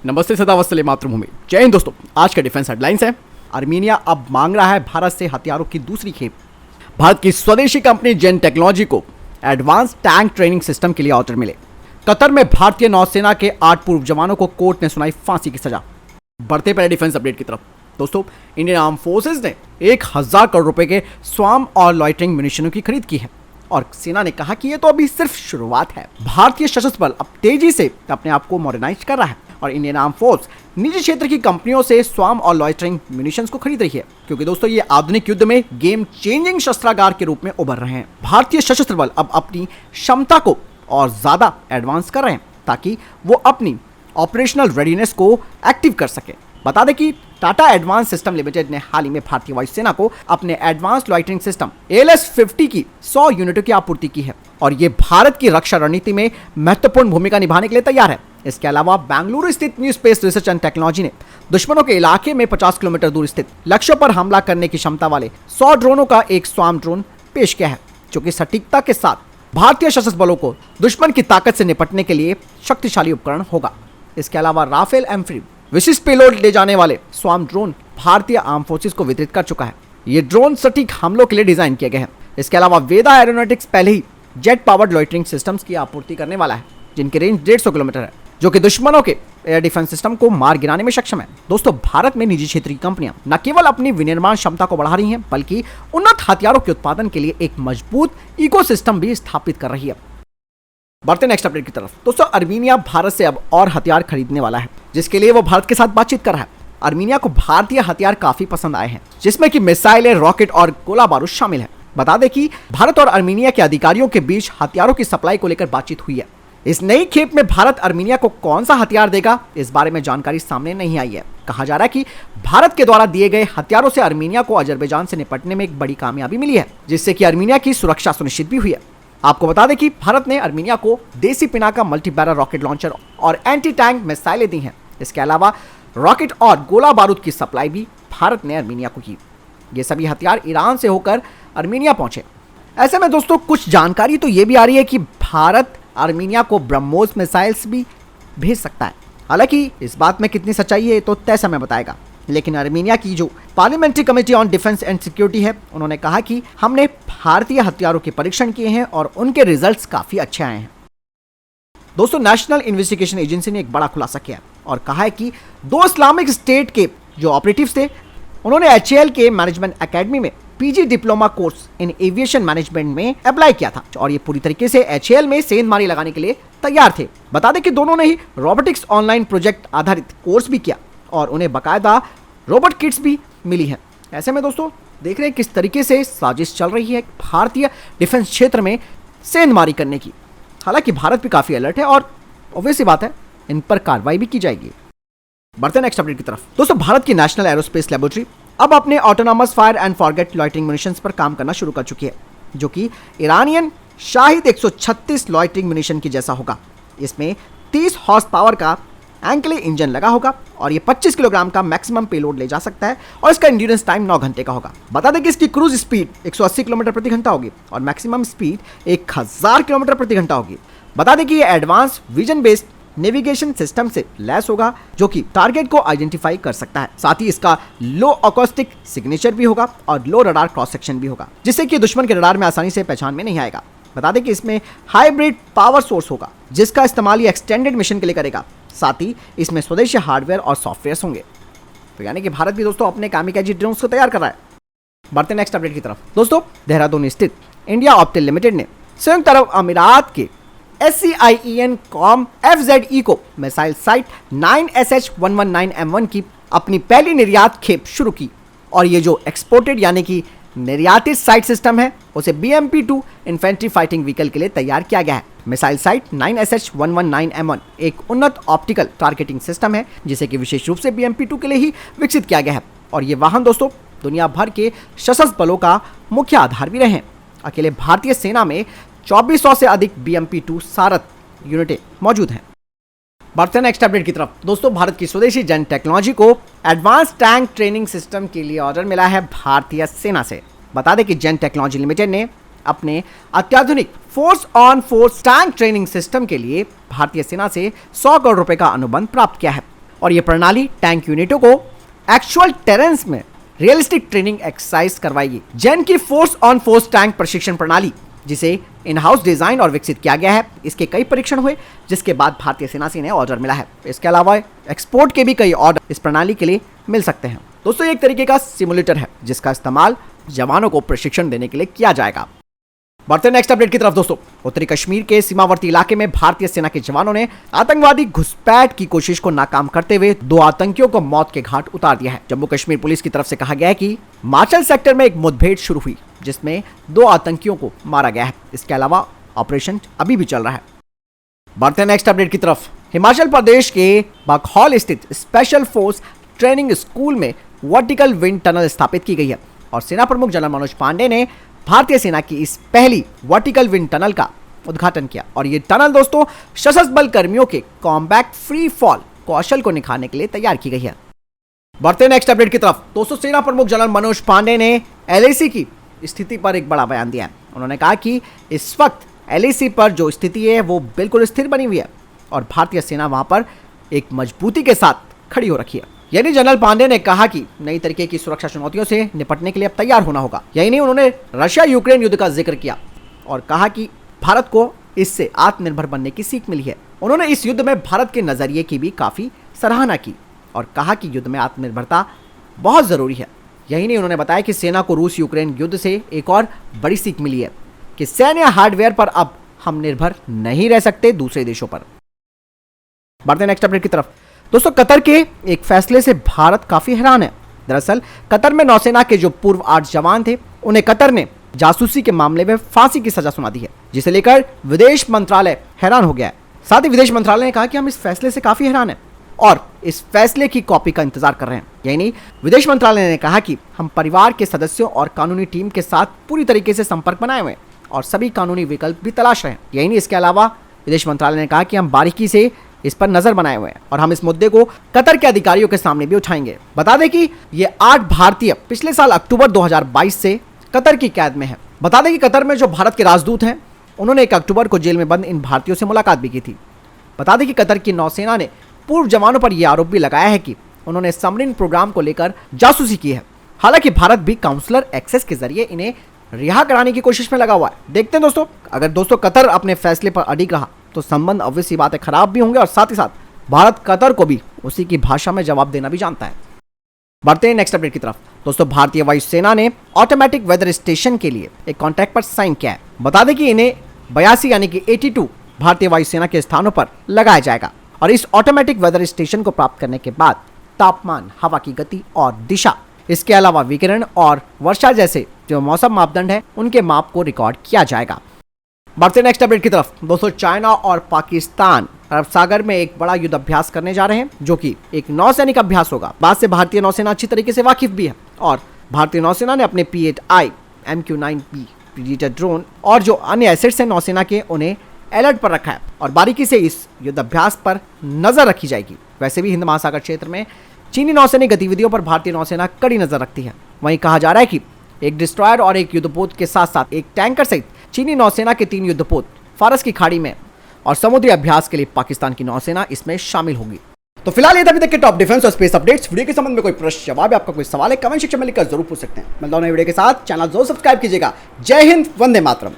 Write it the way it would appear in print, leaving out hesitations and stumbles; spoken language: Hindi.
नमस्ते, सदावत्सले मातृभूमि। जय हिंद दोस्तों। आज के डिफेंस हेडलाइंस है, आर्मीनिया अब मांग रहा है भारत से हथियारों की दूसरी खेप। भारत की स्वदेशी कंपनी जेन टेक्नोलॉजी को एडवांस टैंक ट्रेनिंग सिस्टम के लिए ऑर्डर मिले। कतर में भारतीय नौसेना के 8 पूर्व जवानों को कोर्ट ने सुनाई फांसी की सजा। बढ़ते पहले डिफेंस अपडेट की तरफ। दोस्तों, इंडियन आर्म फोर्सेज ने 1000 करोड़ रुपए के स्वार्म और लॉइटरिंग म्यूनिशनों की खरीद की है और सेना ने कहा कि यह तो अभी सिर्फ शुरुआत है। भारतीय सशस्त्र बल अब तेजी से अपने आप को मॉडर्नाइज कर रहा है और इंडियन आर्म फोर्स निजी क्षेत्र की कंपनियों से स्वार्म और लॉइटरिंग म्यूनिशंस को खरीद रही है, क्योंकि दोस्तों ये आधुनिक युद्ध में गेम चेंजिंग शस्त्रागार के रूप में उभर रहे हैं। भारतीय सशस्त्र बल अब अपनी क्षमता को और ज्यादा एडवांस कर रहे हैं ताकि वो अपनी ऑपरेशनल रेडीनेस को एक्टिव कर सके। बता दें कि टाटा एडवांस सिस्टम लिमिटेड ने हाल ही में भारतीय वायुसेना को अपने एडवांस लॉइटरिंग सिस्टम ALS-50 की 100 यूनिटों की आपूर्ति की है और ये भारत की रक्षा रणनीति में महत्वपूर्ण भूमिका निभाने के लिए तैयार है। इसके अलावा बेंगलुरु स्थित new space research and technology ने दुश्मनों के इलाके में 50 किलोमीटर दूर स्थित लक्ष्यों पर हमला करने की क्षमता वाले 100 ड्रोनों का एक स्वार्म ड्रोन पेश किया है, जो कि सटीकता के साथ भारतीय सशस्त्र बलों को दुश्मन की ताकत से निपटने के लिए शक्तिशाली उपकरण होगा। इसके अलावा राफेल एम्फी विशिष्ट पेलोड ले जाने वाले स्वार्म ड्रोन भारतीय आर्म फोर्सेस को वितरित कर चुका है। ये ड्रोन सटीक हमलों के लिए डिजाइन किए गए हैं। इसके अलावा वेदा एरोनॉटिक्स पहले ही जेट पावर्ड लॉइटरिंग सिस्टम्स की आपूर्ति करने वाला है, जिनकी रेंज 150 किलोमीटर है, जो कि दुश्मनों के एयर डिफेंस सिस्टम को मार गिराने में सक्षम है। दोस्तों, भारत में निजी क्षेत्र की कंपनियां न केवल अपनी विनिर्माण क्षमता को बढ़ा रही हैं, बल्कि उन्नत हथियारों के उत्पादन के लिए एक मजबूत इकोसिस्टम भी स्थापित कर रही है। बढ़ते नेक्स्ट अपडेट की तरफ। दोस्तों, आर्मीनिया भारत से अब और हथियार खरीदने वाला है, जिसके लिए वो भारत के साथ बातचीत कर रहा है। आर्मीनिया को भारतीय हथियार काफी पसंद आए हैं, जिसमें कि मिसाइलें, रॉकेट और गोला बारूद शामिल है। बता दें कि भारत और आर्मीनिया के अधिकारियों के बीच हथियारों की सप्लाई को लेकर बातचीत हुई है। इस नई खेप में भारत आर्मीनिया को कौन सा हथियार देगा, इस बारे में जानकारी सामने नहीं आई है। कहा जा रहा है कि भारत के द्वारा दिए गए हथियारों से आर्मीनिया को अजरबैजान से निपटने में एक बड़ी कामयाबी मिली है, जिससे कि आर्मीनिया की सुरक्षा सुनिश्चित भी हुई है। आपको बता दें कि भारत ने आर्मीनिया को देसी Pinaka multi barrel rocket launcher और एंटी टैंक मिसाइलें दी हैं। इसके अलावा रॉकेट और गोला बारूद की सप्लाई भी भारत ने आर्मीनिया को की। ये सभी हथियार ईरान से होकर आर्मीनिया पहुंचे। ऐसे में दोस्तों, कुछ जानकारी तो ये भी आ रही है कि भारत आर्मीनिया को ब्रह्मोस मिसाइल्स भी भेज सकता है। हालांकि इस बात में कितनी सच्चाई है तो तय समय बताएगा, लेकिन आर्मीनिया की जो parliamentary committee on defence and security है, उन्होंने कहा कि हमने भारतीय हथियारों के परीक्षण किए हैं और उनके रिजल्ट्स काफी अच्छे आए हैं। दोस्तों, नेशनल इन्वेस्टिगेशन एजेंसी ने एक बड़ा खुलासा किया और कहा है कि 2 इस्लामिक स्टेट के जो ऑपरेटिव्स थे, उन्होंने HAL के मैनेजमेंट एकेडमी में PG diploma course in aviation management में अप्लाई किया था और ये पूरी तरीके से HAL में सेंधमारी लगाने के लिए तैयार थे। बता दें कि दोनों ने ही रोबोटिक्स ऑनलाइन प्रोजेक्ट आधारित कोर्स भी किया और उन्हें बाकायदा रोबोट किट्स भी मिली है। ऐसे में दोस्तों, देख रहे हैं किस तरीके से साजिश चल रही है भारतीय डिफेंस क्षेत्र में सेंधमारी करने की। हालांकि भारत भी काफी अलर्ट है और ऑब्वियस सी बात है, इन पर कार्रवाई भी की जाएगी। बढ़ते नेक्स्ट अपडेट की तरफ। दोस्तों, भारत की नेशनल एरोस्पेस लेबोरेटरी अब अपने autonomous fire and forget loitering munitions पर काम करना शुरू कर चुकी है, जो कि ईरानियन शाहिद 136 लॉइटरिंग म्यूनिशन की जैसा होगा। इसमें 30 हॉर्स पावर का एंकले इंजन लगा होगा और ये 25 किलोग्राम का मैक्सिमम पेलोड ले जा सकता है और इसका एंड्योरेंस टाइम 9 घंटे का होगा। बता दें कि इसकी क्रूज स्पीड 180 किलोमीटर प्रति घंटा होगी और मैक्सिमम स्पीड 1000 किलोमीटर प्रति घंटा होगी। बता दें कि ये advance vision based navigation system से लैस होगा, जो कि टारगेट को आइडेंटिफाई कर सकता है। साथ ही इसका लो अकॉस्टिक सिग्नेचर भी होगा और लो रडार क्रॉस सेक्शन भी होगा, जिससे कि दुश्मन के रडार में आसानी से पहचान में नहीं आएगा। बता दें कि इसमें हाइब्रिड पावर सोर्स होगा, जिसका इस्तेमाल ये एक्सटेंडेड मिशन के लिए करेगा। साथ ही इसमें स्वदेशी हार्डवेयर और सॉफ्टवेयर होंगे। तो यानी कि भारत भी दोस्तों अपने कामिकाजी ड्रोन्स को तैयार कर रहा है। बढ़ते नेक्स्ट अपडेट की तरफ। दोस्तों, देहरादून स्थित इंडिया ऑप्टेल लिमिटेड ने संयुक्त अरब अमीरात के SCIEN-COM FZE को मिसाइल साइट 9SH-119M1 की अपनी पहली निर्यात खेप शुरू की और ये जो एक्सपोर्टेड यानी कि निर्यातित साइट सिस्टम है, उसे BMP-2 इन्फेंट्री फाइटिंग व्हीकल के लिए तैयार किया गया है। मिसाइल साइट 9SH-119M1 एक उन्नत ऑप्टिकल टारगेटिंग सिस्टम है, जिसे कि विशेष रूप से BMP-2 के लिए ही विकसित किया गया है और ये वाहन दोस्तों दुनिया भर के सशस्त्र बलों का मुख्य आधार भी रहे हैं। अकेले भारतीय सेना में 2400 से अधिक BMP-2 सारथ यूनिटें मौजूद हैं। बढ़ते नेक्स्ट अपडेट की तरफ। दोस्तों, भारत की स्वदेशी जेन टेक्नोलॉजी को एडवांस टैंक ट्रेनिंग सिस्टम के लिए ऑर्डर मिला है भारतीय सेना से। बता दें कि जेन टेक्नोलॉजी लिमिटेड ने अपने अत्याधुनिक force on force tank training system के लिए भारतीय सेना से 100 करोड़ रुपए का अनुबंध प्राप्त किया है। और ये प्रणाली टैंक यूनिटों को एक्चुअल टेरेंस में रियलिस्टिक ट्रेनिंग एक्सरसाइज करवाएगी। जैन की फोर्स ऑन फोर्स टैंक प्रशिक्षण प्रणाली, जिसे इन हाउस डिजाइन और विकसित किया गया है, इसके कई परीक्षण हुए, जिसके बाद भारतीय सेना से इन्हें ऑर्डर मिला है। इसके अलावा एक्सपोर्ट के भी कई ऑर्डर इस प्रणाली के लिए मिल सकते हैं। दोस्तों, ये एक तरीके का सिमुलेटर है जिसका इस्तेमाल जवानों को प्रशिक्षण देने के लिए किया जाएगा। बढ़ते हैं नेक्स्ट अपडेट की तरफ। दोस्तों, उत्तरी कश्मीर के सीमावर्ती इलाके में भारतीय सेना के जवानों ने आतंकवादी घुसपैठ की कोशिश को नाकाम करते हुए 2 आतंकियों को मौत के घाट उतार दिया है। जम्मू कश्मीर पुलिस की तरफ से कहा गया है कि मार्शल सेक्टर में एक मुठभेड़ शुरू हुई जिसमें 2 आतंकियों को मारा गया है। इसके अलावा ऑपरेशन अभी भी चल रहा है। बढ़ते हैं नेक्स्ट अपडेट की तरफ। हिमाचल प्रदेश के बघौल स्थित स्पेशल फोर्स ट्रेनिंग स्कूल में वर्टिकल विंड टनल स्थापित की गई है और सेना प्रमुख जनरल मनोज पांडे ने भारतीय सेना की इस पहली वर्टिकल विंड टनल का उद्घाटन किया। और ये टनल दोस्तों सशस्त्र बल कर्मियों के कॉम्बैट फ्री फॉल कौशल को निखारने के लिए तैयार की गई है। बढ़ते हैं नेक्स्ट अपडेट की तरफ। दोस्तों, सेना प्रमुख जनरल मनोज पांडे ने एलएसी की स्थिति पर एक बड़ा बयान दिया है। उन्होंने कहा कि इस वक्त एलएसी पर जो स्थिति है वो बिल्कुल स्थिर बनी हुई है और भारतीय सेना वहां पर एक मजबूती के साथ खड़ी हो रखी है। यानी जनरल पांडे ने कहा कि नई तरीके की सुरक्षा चुनौतियों से निपटने के लिए अब तैयार होना होगा। यही नहीं, उन्होंने रशिया यूक्रेन युद्ध का जिक्र किया और कहा कि भारत को इससे आत्मनिर्भर बनने की सीख मिली है। उन्होंने इस युद्ध में भारत के नजरिए की भी काफी सराहना की और कहा कि युद्ध में आत्मनिर्भरता बहुत जरूरी है। यही नहीं, उन्होंने बताया कि सेना को रूस यूक्रेन युद्ध से एक और बड़ी सीख मिली है कि सैन्य हार्डवेयर पर अब हम निर्भर नहीं रह सकते दूसरे देशों पर। बढ़ते नेक्स्ट अपडेट की तरफ। दोस्तों, कतर के एक फैसले से भारत काफी हैरान है। दरअसल कतर में नौसेना के जो पूर्व 8 जवान थे, उन्हें कतर ने जासूसी के मामले में फांसी की सजा सुना दी है, जिसे लेकर विदेश मंत्रालय हैरान हो गया है। साथ ही विदेश मंत्रालय ने कहा कि हम इस फैसले से काफी हैरान हैं और इस फैसले की कॉपी का इंतजार कर रहे हैं। यही नहीं, विदेश मंत्रालय ने कहा कि हम परिवार के सदस्यों और कानूनी टीम के साथ पूरी तरीके से संपर्क बनाए हुए हैं और सभी कानूनी विकल्प भी तलाश रहे हैं। यही नहीं, इसके अलावा विदेश मंत्रालय ने कहा कि हम बारीकी से इस पर नजर बनाए हुए हैं और हम इस मुद्दे को कतर के अधिकारियों के सामने भी उठाएंगे। बता दें कि ये 8 भारतीय पिछले साल अक्टूबर 2022 से कतर की कैद में है। बता दें कि कतर में जो भारत के राजदूत हैं, उन्होंने 1 अक्टूबर को जेल में बंद इन भारतीयों से मुलाकात भी की थी। बता दें कि कतर की नौसेना ने पूर्व जवानों पर यह आरोप भी लगाया है कि उन्होंने सबमरीन प्रोग्राम को लेकर जासूसी की है। हालांकि भारत भी काउंसलर एक्सेस के जरिए इन्हें रिहा कराने की कोशिश में लगा हुआ है। देखते हैं दोस्तों, अगर दोस्तों कतर अपने फैसले पर अडिग रहा तो संबंध ऑब्वियसली बातें खराब भी होंगे और साथ ही साथ भारत कतर को भी उसी की भाषा में जवाब देना भी जानता है। बढ़ते हैं नेक्स्ट अपडेट की तरफ। दोस्तों, भारतीय वायुसेना ने ऑटोमेटिक वेदर स्टेशन के लिए एक कॉन्ट्रैक्ट पर साइन किया है। बता दें कि इन्हें 82 यानी कि 82 भारतीय वायुसेना के स्थानों पर लगाया जाएगा और इस ऑटोमेटिक वेदर स्टेशन को प्राप्त करने के बाद तापमान, हवा की गति और दिशा, इसके अलावा विकिरण और वर्षा जैसे जो मौसम मापदंड है, उनके माप को रिकॉर्ड किया जाएगा। बढ़ते नेक्स्ट अपडेट की तरफ। दोस्तों, चाइना और पाकिस्तान अरब सागर में एक बड़ा युद्ध अभ्यास करने जा रहे हैं, जो कि एक नौसैनिक अभ्यास होगा। बाद से भारतीय नौसेना अच्छी तरीके से वाकिफ भी है और भारतीय नौसेना ने अपने P-8I MQ-9B प्रीडेटर ड्रोन और जो अन्य एसेट्स हैं नौसेना के, उन्हें अलर्ट पर रखा है और बारीकी से इस युद्ध अभ्यास पर नजर रखी जाएगी। वैसे भी हिंद महासागर क्षेत्र में चीनी नौसैनिक गतिविधियों पर भारतीय नौसेना कड़ी नजर रखती है। वहीं कहा जा रहा है कि एक डिस्ट्रॉयर और एक युद्धपोत के साथ साथ एक टैंकर सहित चीनी नौसेना के 3 युद्धपोत फारस की खाड़ी में और समुद्री अभ्यास के लिए पाकिस्तान की नौसेना इसमें शामिल होगी। तो फिलहाल ये अभी तक के टॉप डिफेंस और स्पेस अपडेट्स। वीडियो के संबंध में कोई प्रश्न, जवाब, आपका कोई सवाल है, कमेंट सेक्शन में लिखकर जरूर पूछ सकते हैं। मिलता हूं नए वीडियो के साथ। चैनल जरूर सब्सक्राइब कीजिएगा। जय हिंद, वंदे मातरम।